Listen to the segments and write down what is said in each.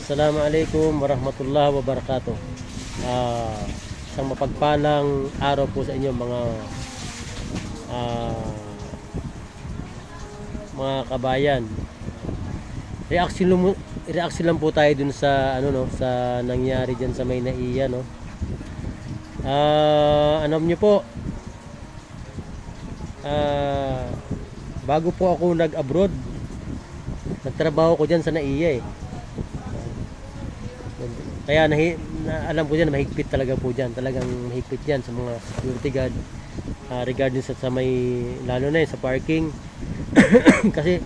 Assalamualaikum warahmatullahi wabarakatuh. Isang mapagpalang araw po sa inyo ah, mga kabayan. Reaction lang po tayo dun sa sa nangyari diyan sa May Naiya, no. Alam niyo po, bago po ako nag-abroad, nagtrabaho ko diyan sa Naiya eh. Kaya alam ko dyan, mahigpit talaga po dyan. Talagang mahigpit dyan sa mga security guard. Regarding sa may, lalo na yun, sa parking. Kasi,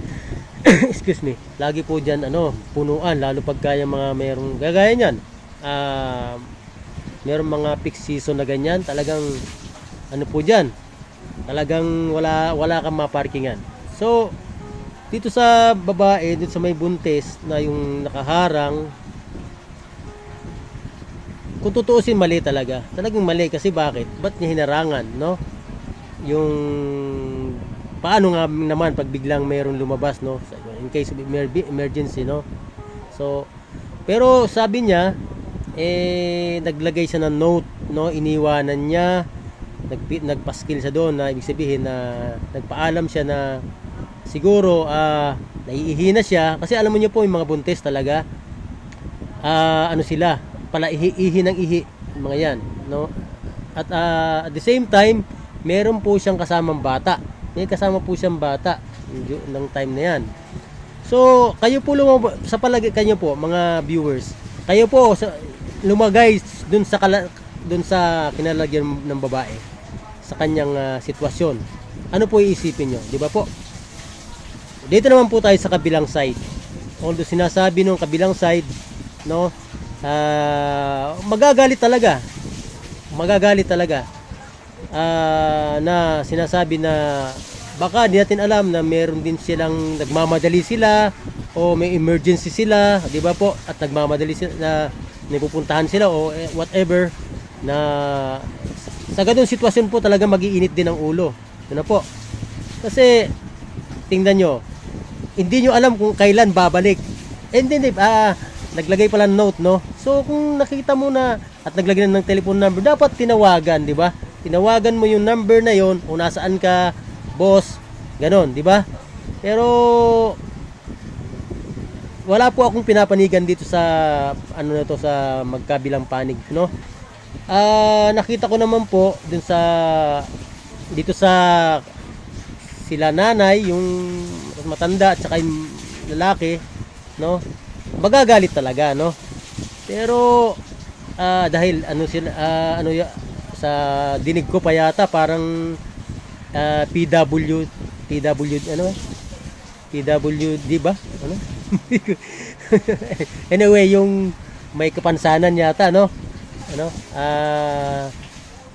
excuse me, lagi po dyan, punuan. Lalo pagka yung mga mayroong, gagaya nyan. Mayroong mga peak season na ganyan. Talagang, po dyan. Talagang wala kang maparkingan. So, dito sa babae, dito sa may buntis, na yung nakaharang, kung tutuusin, mali talaga. Talagang mali kasi bakit? Ba't niya hinarangan, no? Yung paano nga naman pag biglang mayroong lumabas, no? In case of emergency, no? So, pero sabi niya, naglagay siya ng note, no? Iniwanan niya, nagpaskil siya doon na ibig sabihin na nagpaalam siya na siguro naiihi na siya kasi alam mo niyo po yung mga buntis talaga sila pala ihi ng ihi mga yan, no? At at the same time meron po siyang kasamang bata, may kasama po siyang bata ng time na yan. So kayo po sa palagi kanyo po mga viewers, kayo po lumagay dun sa kinalagyan ng babae sa kanyang sitwasyon, ano po iisipin nyo, di ba po? Dito naman po tayo sa kabilang side, although sinasabi nung kabilang side, no, magagalit talaga na sinasabi na baka di natin alam na meron din silang nagmamadali sila o may emergency sila, di ba po, at nagmamadali sila na nipupuntahan sila o whatever, na sa ganung sitwasyon po talaga mag-iinit din ang ulo, ano po, kasi tingnan nyo, hindi nyo alam kung kailan babalik, and then naglagay pala ng note, no? So kung nakita mo na at naglagay ng telephone number, dapat tinawagan, di ba? Tinawagan mo yung number na yon, o nasaan ka, boss, ganon, di ba? Pero wala po akong pinapanigan dito sa sa magkabilang panig, no? Nakita ko naman po dito sa sila nanay, yung matanda at saka yung lalaki, no? Magagalit talaga, no? Pero dahil sa dinig ko pa yata parang PWD ba? Ano? Anyway, yung may kapansanan yata, no?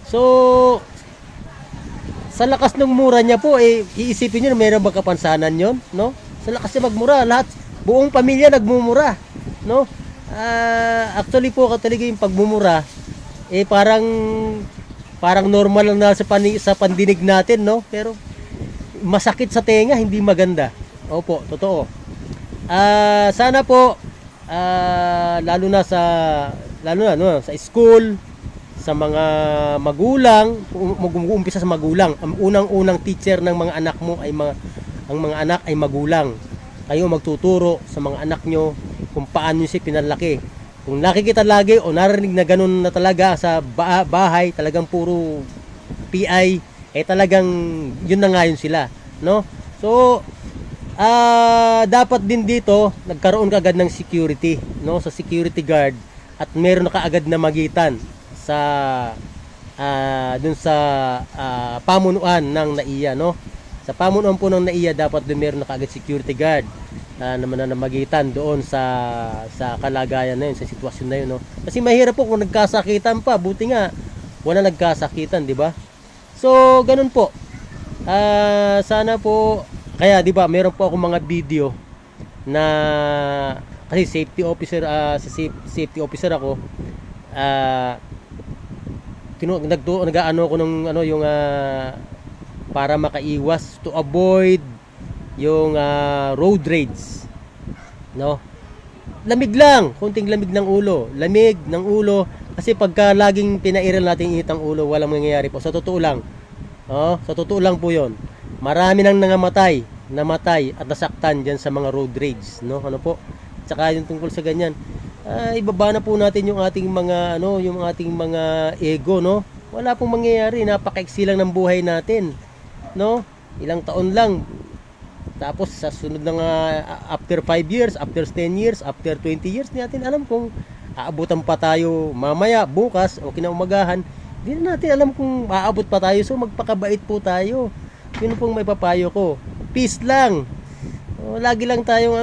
So sa lakas ng mura niya po, iisipin niyo na mayroon ba kapansanan yon, no? Sa lakas niya magmura, lahat, buong pamilya nagmumura, no? Actually po talaga yung pagmumura parang normal lang na sa pandinig natin, no? Pero masakit sa tenga, hindi maganda. Opo, totoo. Sana po lalo na sa school, sa mga magulang, mag-uumpisa sa magulang. Ang unang teacher ng mga anak mo ay ang mga anak ay magulang. Kayo magtuturo sa mga anak nyo kung paano nyo siya pinalaki. Kung nakikita lagi o narinig na ganun na talaga sa bahay, talagang puro PI, talagang yun na nga yun sila, no? So dapat din dito nagkaroon kaagad ng security, no, sa security guard, at meron na kaagad na magitan sa dun sa pamunuan ng Naiya, no? Sa pamunuan po ng Naiya, dapat din meron na kaagad security guard naman na namagitan doon sa kalagayan na yun, sa sitwasyon na yun, no? Kasi mahirap po kung nagkasakitan pa, buti nga wala nagkasakitan, di ba? So ganun po. Sana po, kaya di ba meron po ako mga video na, kasi safety officer, safety officer ako, nag-ano ko ng yung para makaiwas, to avoid yung road rage, no? lamig lang, konting lamig ng ulo. Lamig ng ulo. Kasi pagka laging pinairal natin init ang ulo, walang mangyayari po. Sa totoo lang. Oh, sa totoo lang po yon. Marami nang namatay at nasaktan dyan sa mga road rage. No? Ano po? Tsaka yung tungkol sa ganyan. Ibaba na po natin yung ating mga, yung ating mga ego, no? Wala pong mangyayari. Napakaiksi lang ng buhay natin. No? Ilang taon lang. Tapos sa sunod ng after 5 years, after 10 years, after 20 years, di natin alam kung aabutan pa tayo mamaya, bukas, o kinaumagahan. Hindi na natin alam kung aabot pa tayo. So magpakabait po tayo. Yun pong may papayo ko. Peace lang. Lagi lang tayong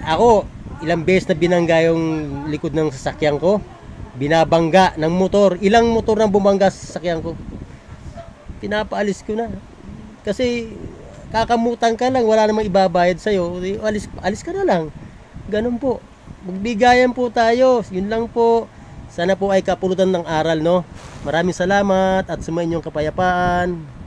ako, ilang beses na binangga yung likod ng sasakyan ko. Binabangga ng motor. Ilang motor na bumangga sa sasakyan ko. Pinapaalis ko na. Kasi kakamutan ka lang, wala namang ibabayad sa'yo. Alis ka na lang. Ganun po. Magbigayan po tayo. Yun lang po. Sana po ay kapulutan ng aral, no? Maraming salamat at sumayin yung kapayapaan.